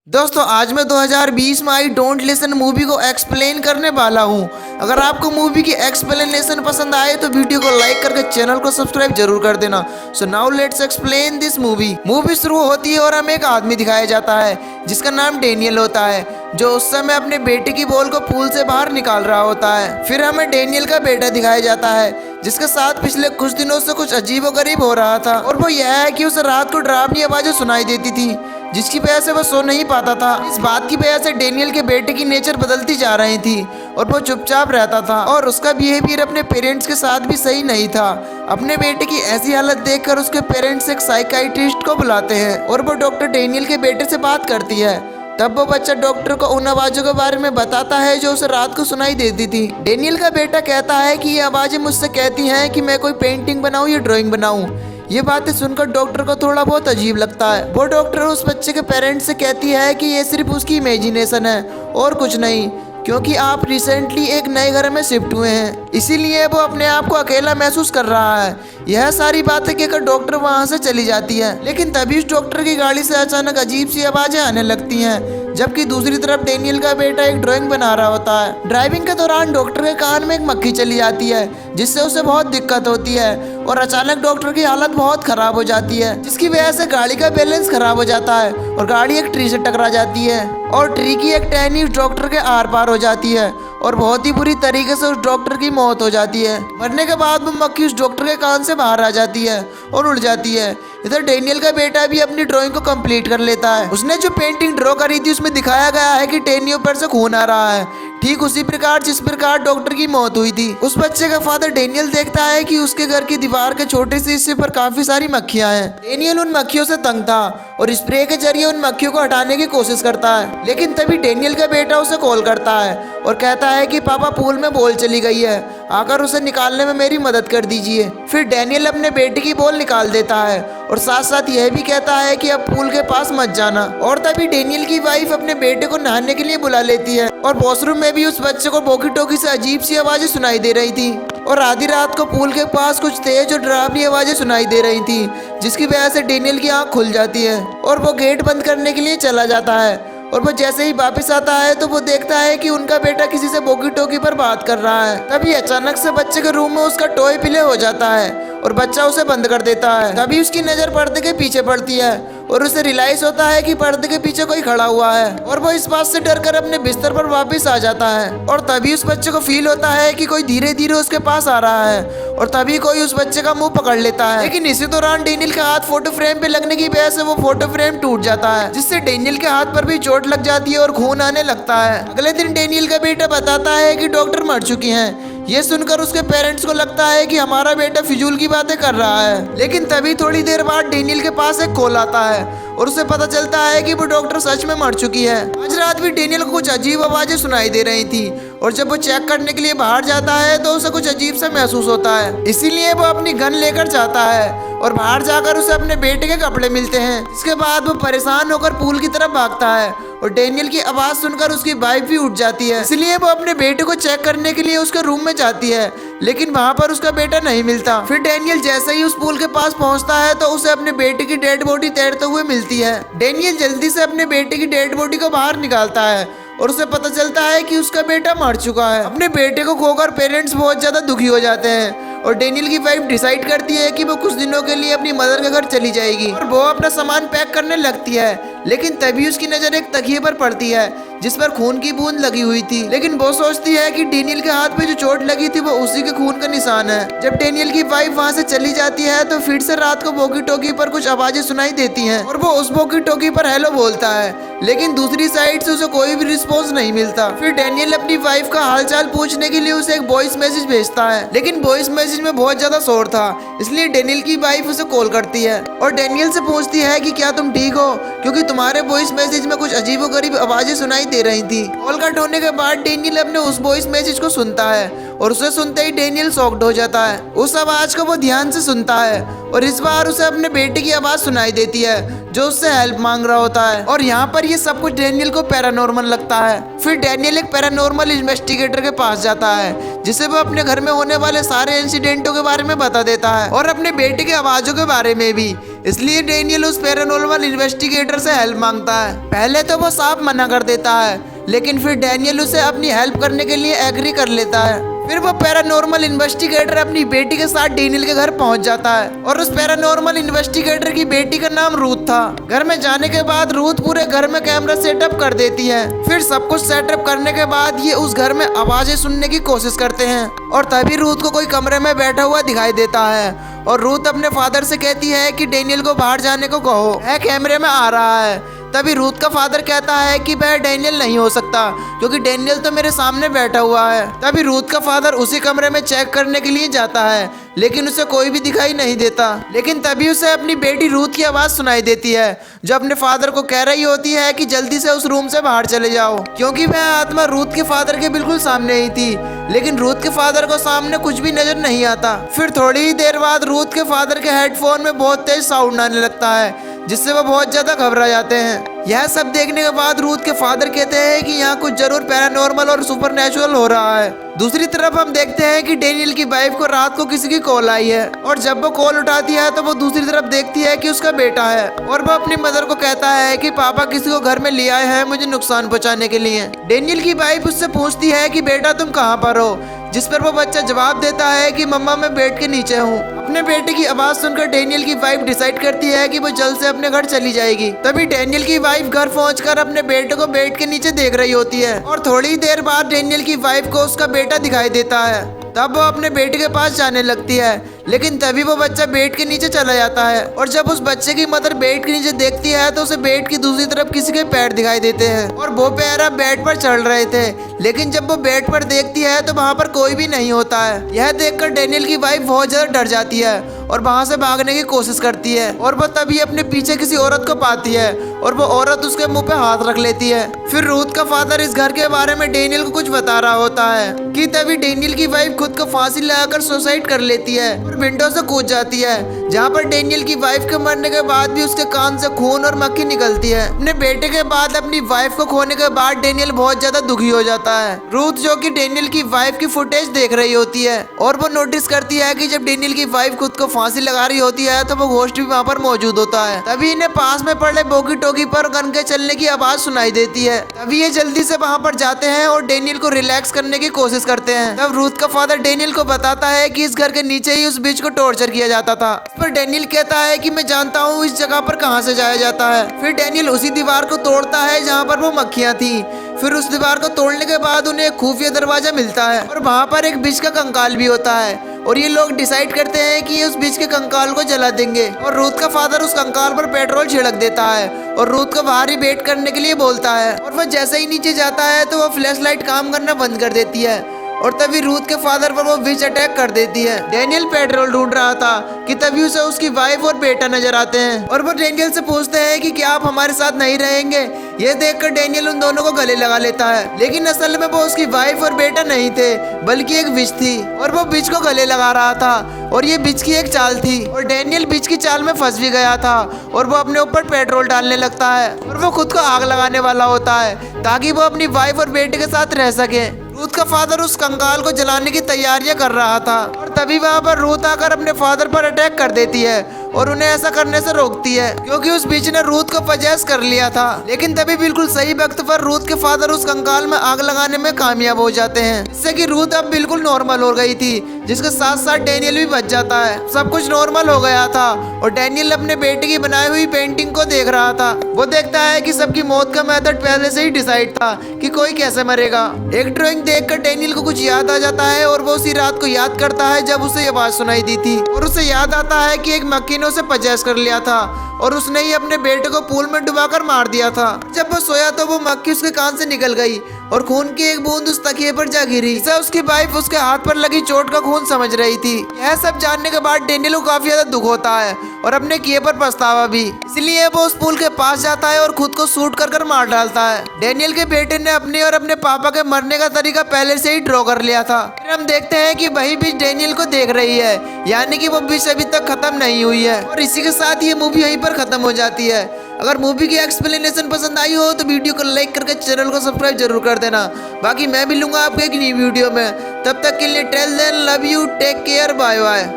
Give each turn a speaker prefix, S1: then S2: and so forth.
S1: दोस्तों आज मैं 2020 में आई डोंट लिसन मूवी को एक्सप्लेन करने वाला हूँ। अगर आपको मूवी की एक्सप्लेनेशन पसंद आए तो वीडियो को लाइक करके चैनल को सब्सक्राइब जरूर कर देना। So now let's explain this movie. Movie शुरू होती है और हमें एक आदमी दिखाया जाता है जिसका नाम डेनियल होता है, जो उस समय अपने बेटे की बॉल को पूल से बाहर निकाल रहा होता है। फिर हमें डेनियल का बेटा दिखाया जाता है जिसके साथ पिछले कुछ दिनों से कुछ अजीबोगरीब हो रहा था, और वो यह है कि उसे रात को डरावनी आवाजें सुनाई देती थी जिसकी वजह से वो सो नहीं पाता था। इस बात की वजह से डेनियल के बेटे की नेचर बदलती जा रही थी और वो चुपचाप रहता था और उसका बिहेवियर अपने पेरेंट्स के साथ भी सही नहीं था। अपने बेटे की ऐसी हालत देखकर उसके पेरेंट्स एक साइकाइट्रिस्ट को बुलाते हैं और वो डॉक्टर डेनियल के बेटे से बात करती है। तब वो बच्चा डॉक्टर को उन आवाजों के बारे में बताता है जो उसे रात को सुनाई देती थी। डेनियल का बेटा कहता है कि ये आवाजें मुझसे कहती हैं कि मैं कोई पेंटिंग बनाऊं या ड्राइंग बनाऊं। ये बातें सुनकर डॉक्टर को थोड़ा बहुत अजीब लगता है। वो डॉक्टर उस बच्चे के पेरेंट्स से कहती है कि ये सिर्फ उसकी इमेजिनेशन है और कुछ नहीं, क्योंकि आप रिसेंटली एक नए घर में शिफ्ट हुए हैं, इसीलिए वो अपने आप को अकेला महसूस कर रहा है। यह सारी बातें कहकर डॉक्टर वहां से चली जाती है, लेकिन तभी उस डॉक्टर की गाड़ी से अचानक अजीब सी आवाजें आने लगती हैं, जबकि दूसरी तरफ डेनियल का बेटा एक ड्राइंग बना रहा होता है। ड्राइविंग के दौरान डॉक्टर के कान में एक मक्खी चली जाती है जिससे उसे बहुत दिक्कत होती है और अचानक डॉक्टर की हालत बहुत खराब हो जाती है, जिसकी वजह से गाड़ी का बैलेंस खराब हो जाता है और गाड़ी एक ट्री से टकरा जाती है और ट्री की एक टहनी उस डॉक्टर के आर पार हो जाती है और बहुत ही बुरी तरीके से उस डॉक्टर की मौत हो जाती है। मरने के बाद वो मक्खी उस डॉक्टर के कान से बाहर आ जाती है और उड़ जाती है। इधर डेनियल का बेटा भी अपनी ड्राइंग को कंप्लीट कर लेता है। उसने जो पेंटिंग ड्रॉ करी थी उसमें दिखाया गया है कि टेनियो पर से खून आ रहा है, ठीक उसी प्रकार जिस प्रकार डॉक्टर की मौत हुई थी। उस बच्चे का फादर डेनियल देखता है कि उसके घर की दीवार के छोटे से हिस्से पर काफी सारी मक्खियां हैं। डेनियल उन मक्खियों से तंग था और स्प्रे के जरिए उन मक्खियों को हटाने की कोशिश करता है, लेकिन तभी डेनियल का बेटा उसे कॉल करता है और कहता है कि पापा पूल में बॉल चली गई है, आकर उसे निकालने में मेरी मदद कर दीजिए। फिर डेनियल अपने बेटे की बॉल निकाल देता है और साथ साथ यह भी कहता है कि अब पूल के पास मत जाना। और तभी डेनियल की वाइफ अपने बेटे को नहाने के लिए बुला लेती है और वॉशरूम में भी उस बच्चे को वॉकी टॉकी से अजीब सी आवाजें सुनाई दे रही थी और आधी रात को पूल के पास कुछ तेज और डरावनी आवाजें सुनाई दे रही थी, जिसकी वजह से डेनियल की आंख खुल जाती है और वो गेट बंद करने के लिए चला जाता है। और वो जैसे ही वापस आता है तो वो देखता है कि उनका बेटा किसी से वॉकी टॉकी पर बात कर रहा है। तभी अचानक से बच्चे के रूम में उसका टॉय प्ले हो जाता है और बच्चा उसे बंद कर देता है। तभी उसकी नजर पर्दे के पीछे पड़ती है और उसे रियलाइज होता है कि पर्दे के पीछे कोई खड़ा हुआ है और वो इस बात से डरकर अपने बिस्तर पर वापस आ जाता है। और तभी उस बच्चे को फील होता है कि कोई धीरे धीरे उसके पास आ रहा है और तभी कोई उस बच्चे का मुंह पकड़ लेता है। लेकिन इसी दौरान डेनियल का हाथ फोटो फ्रेम पे लगने की वजह से वो फोटो फ्रेम टूट जाता है, जिससे डेनियल के हाथ पर भी चोट लग जाती है और खून आने लगता है। अगले दिन डेनियल का बेटा बताता है कि डॉक्टर मर चुकी हैं। ये सुनकर उसके पेरेंट्स को लगता है कि हमारा बेटा फिजूल की बातें कर रहा है, लेकिन तभी थोड़ी देर बाद डेनियल के पास एक कॉल आता है और उसे पता चलता है कि वो डॉक्टर सच में मर चुकी है। आज रात भी डेनियल को कुछ अजीब आवाजें सुनाई दे रही थी और जब वो चेक करने के लिए बाहर जाता है तो उसे कुछ अजीब सा महसूस होता है, इसीलिए वो अपनी गन लेकर जाता है और बाहर जाकर उसे अपने बेटे के कपड़े मिलते हैं। इसके बाद वो परेशान होकर पूल की तरफ भागता है और डेनियल की आवाज सुनकर उसकी वाइफ भी उठ जाती है, इसलिए वो अपने बेटे को चेक करने के लिए उसके रूम में जाती है, लेकिन वहाँ पर उसका बेटा नहीं मिलता। फिर डेनियल जैसे ही उस पूल के पास पहुँचता है तो उसे अपने बेटे की डेड बॉडी तैरते हुए मिलती है। डेनियल जल्दी से अपने बेटे की डेड बॉडी को बाहर निकालता है और उसे पता चलता है कि उसका बेटा मर चुका है। अपने बेटे को खोकर पेरेंट्स बहुत ज्यादा दुखी हो जाते हैं और डेनियल की वाइफ डिसाइड करती है कि वो कुछ दिनों के लिए अपनी मदर के घर चली जाएगी और वो अपना सामान पैक करने लगती है, लेकिन तभी उसकी नजर एक तकिए पर पड़ती है जिस पर खून की बूंद लगी हुई थी। लेकिन वो सोचती है कि डेनियल के हाथ में जो चोट लगी थी वो उसी के खून का निशान है। जब डेनियल की वाइफ वहां से चली जाती है तो फिर से रात को वॉकी टॉकी पर कुछ आवाजें सुनाई देती हैं और वो उस वॉकी टॉकी पर हेलो बोलता है, लेकिन दूसरी साइड से उसे कोई भी रिस्पॉन्स नहीं मिलता। फिर डेनियल अपनी वाइफ का हालचाल पूछने के लिए उसे एक वॉइस मैसेज भेजता है, लेकिन वॉइस मैसेज में बहुत ज्यादा शोर था, इसलिए डेनियल की वाइफ उसे कॉल करती है और डेनियल से पूछती है कि क्या तुम ठीक हो, क्योंकि तुम्हारे वॉइस मैसेज में कुछ अजीबोगरीब आवाजें सुनाई दे रही थी। कॉल कट होने के बाद डेनियल अपने उस वॉइस मैसेज को सुनता है और उसे सुनते ही डेनियल शॉक्ड हो जाता है। उस आवाज को वो ध्यान से सुनता है और इस बार उसे अपने बेटे की आवाज सुनाई देती है जो उससे हेल्प मांग रहा होता है और यहाँ पर ये सब कुछ डेनियल को पैरानॉर्मल लगता है। फिर डेनियल एक पैरानॉर्मल इन्वेस्टिगेटर के पास जाता है जिसे वो अपने घर में होने वाले सारे इंसिडेंटों के बारे में बता देता है और अपने बेटे की आवाजों के बारे में भी। इसलिए डेनियल उस पैरानॉर्मल इन्वेस्टिगेटर से हेल्प मांगता है। पहले तो वो साफ मना कर देता है, लेकिन फिर डेनियल उसे अपनी हेल्प करने के लिए एग्री कर लेता है। फिर वो पैरानॉर्मल इन्वेस्टिगेटर अपनी बेटी के साथ डेनियल के घर पहुंच जाता है और उस पैरानॉर्मल इन्वेस्टिगेटर की बेटी का नाम रूथ था। घर में जाने के बाद रूथ पूरे घर में कैमरा सेटअप कर देती है। फिर सब कुछ सेटअप करने के बाद ये उस घर में आवाजें सुनने की कोशिश करते हैं और तभी रूथ को कोई कमरे में बैठा हुआ दिखाई देता है और रूथ अपने फादर से कहती है कि डेनियल को बाहर जाने को कहो, वह कैमरे में आ रहा है। तभी रूथ का फादर कहता है कि वह डेनियल नहीं हो सकता क्योंकि डेनियल तो मेरे सामने बैठा हुआ है। तभी रूथ का फादर उसी कमरे में चेक करने के लिए जाता है, लेकिन उसे कोई भी दिखाई नहीं देता। लेकिन तभी उसे अपनी बेटी रूथ की आवाज सुनाई देती है जो अपने फादर को कह रही होती है कि जल्दी से उस रूम से बाहर चले जाओ, क्योंकि वह आत्मा रूथ के फादर के बिल्कुल सामने ही थी। लेकिन रूथ के फादर को सामने कुछ भी नजर नहीं आता। फिर थोड़ी ही देर बाद रूथ के फादर के हेडफोन में बहुत तेज साउंड आने लगता है जिससे वो बहुत ज्यादा घबरा जाते हैं। यह सब देखने के बाद रूथ के फादर कहते हैं कि यहाँ कुछ जरूर पैरानॉर्मल और सुपरनैचुरल हो रहा है। दूसरी तरफ हम देखते हैं कि डेनियल की वाइफ को रात को किसी की कॉल आई है और जब वो कॉल उठाती है तो वो दूसरी तरफ देखती है कि उसका बेटा है और वो अपनी मदर को कहता है कि पापा किसी को घर में ले आए हैं मुझे नुकसान पहुंचाने के लिए। डेनियल की वाइफ उससे पूछती है कि बेटा तुम कहाँ पर हो, जिस पर वो बच्चा जवाब देता है कि मम्मा मैं बेड के नीचे हूँ। अपने बेटे की आवाज सुनकर डेनियल की वाइफ डिसाइड करती है कि वो जल्द से अपने घर चली जाएगी। तभी डेनियल की वाइफ घर पहुंचकर अपने बेटे को बेड के नीचे देख रही होती है और थोड़ी देर बाद डेनियल की वाइफ को उसका बेटा दिखाई देता है। तब वो अपने बेटे के पास जाने लगती है, लेकिन तभी वो बच्चा बेड के नीचे चला जाता है और जब उस बच्चे की मदर बेड के नीचे देखती है तो उसे बेड की दूसरी तरफ किसी के पैर दिखाई देते हैं और वो पैर अब बेड पर चढ़ रहे थे। लेकिन जब वो बेड पर देखती है तो वहाँ पर कोई भी नहीं होता है। यह देखकर डेनियल की वाइफ बहुत ज्यादा डर जाती है और वहाँ से भागने की कोशिश करती है और वो तभी अपने पीछे किसी औरत को पाती है और वो औरत उसके मुंह पे हाथ रख लेती है। फिर रूथ का फादर इस घर के बारे में डेनियल को कुछ बता रहा होता है कि तभी डेनियल की वाइफ खुद को फांसी लगाकर सुसाइड कर लेती है और विंडो से कूद जाती है, जहाँ पर डेनियल की वाइफ के मरने के बाद भी उसके कान से खून और मक्खी निकलती है। अपने बेटे के बाद अपनी वाइफ को खोने के बाद डेनियल बहुत ज्यादा दुखी हो जाता है। रूथ जो कि डेनियल की वाइफ की फुटेज देख रही होती है और वो नोटिस करती है कि जब डेनियल की वाइफ खुद को फांसी लगा रही होती है तो वो घोस्ट भी वहाँ पर मौजूद होता है। तभी इन्हें पास में पड़े बोगी टोकी पर गन के चलने की आवाज सुनाई देती है। तभी ये जल्दी से वहाँ पर जाते हैं और डेनियल को रिलैक्स करने की कोशिश करते हैं। तब रूथ का फादर डेनियल को बताता है कि इस घर के नीचे ही उस बिच को टॉर्चर किया जाता था। पर डेनियल कहता है कि मैं जानता हूँ इस जगह पर कहाँ से जाया जाता है। फिर डेनियल उसी दीवार को तोड़ता है जहाँ पर वो मक्खियाँ थी। फिर उस दीवार को तोड़ने के बाद उन्हें एक खुफिया दरवाजा मिलता है और वहाँ पर एक बिच का कंकाल भी होता है और ये लोग डिसाइड करते हैं कि ये उस बिच के कंकाल को जला देंगे और रूथ का फादर उस कंकाल पर पेट्रोल छिड़क देता है और रूथ को बाहर ही वेट करने के लिए बोलता है और वह जैसे ही नीचे जाता है तो वह फ्लैश लाइट काम करना बंद कर देती है और तभी रूथ के फादर पर वो विच अटैक कर देती है। डेनियल पेट्रोल ढूंढ रहा था कि तभी उसे उसकी वाइफ और बेटा नजर आते हैं और वो डेनियल से पूछते हैं कि क्या आप हमारे साथ नहीं रहेंगे। ये देखकर डेनियल उन दोनों को गले लगा लेता है, लेकिन असल में वो उसकी वाइफ और बेटा नहीं थे बल्कि एक विच थी और वो बिच को गले लगा रहा था और ये बिच की एक चाल थी और डेनियल बिच की चाल में फंस भी गया था और वो अपने ऊपर पेट्रोल डालने लगता है और वो खुद को आग लगाने वाला होता है ताकि वो अपनी वाइफ और बेटे के साथ रह सके। रूथ का फादर उस कंकाल को जलाने की तैयारियां कर रहा था और तभी वहाँ पर रूथ आकर अपने फादर पर अटैक कर देती है और उन्हें ऐसा करने से रोकती है क्योंकि उस बीच ने रूथ को पजेस कर लिया था। लेकिन तभी बिल्कुल सही वक्त पर रूथ के फादर उस कंकाल में आग लगाने में कामयाब हो जाते हैं, जिससे कि रूथ अब बिल्कुल नॉर्मल हो गई थी, जिसके साथ साथ डेनियल भी बच जाता है। सब कुछ नॉर्मल हो गया था और डेनियल अपने बेटे की बनाई हुई पेंटिंग को देख रहा था। वो देखता है कि सबकी मौत का मेथड पहले से ही डिसाइड था कि कोई कैसे मरेगा। एक ड्राइंग देखकर डेनियल को कुछ याद आ जाता है और वो उसी रात को याद करता है जब उसे ये आवाज सुनाई दी थी और उसे याद आता है कि एक मक्खी ने उसे पजेस कर लिया था और उसने ही अपने बेटे को पूल में डुबाकर मार दिया था। जब वो सोया तो वो मक्खी उसके कान से निकल गई और खून की एक बूंद उस तकिए पर जा गिरी। इसे उसकी वाइफ उसके हाथ पर लगी चोट का खून समझ रही थी। यह सब जानने के बाद डेनियल को काफी ज्यादा दुख होता है और अपने किए पर पछतावा भी, इसलिए वो उस पुल के पास जाता है और खुद को शूट कर मार डालता है। डेनियल के बेटे ने अपने और अपने पापा के मरने का तरीका पहले से ही ड्रॉ कर लिया था। फिर हम देखते हैं कि वही बिच डेनियल को देख रही है, यानी कि वो बिच अभी तक खत्म नहीं हुई है और इसी के साथ ये मूवी यहीं पर खत्म हो जाती है। अगर मूवी की एक्सप्लेनेशन पसंद आई हो तो वीडियो को लाइक करके चैनल को सब्सक्राइब जरूर कर देना। बाकी मैं मिलूंगा आपको एक नई वीडियो में, तब तक के लिए till then love you, take care, bye bye.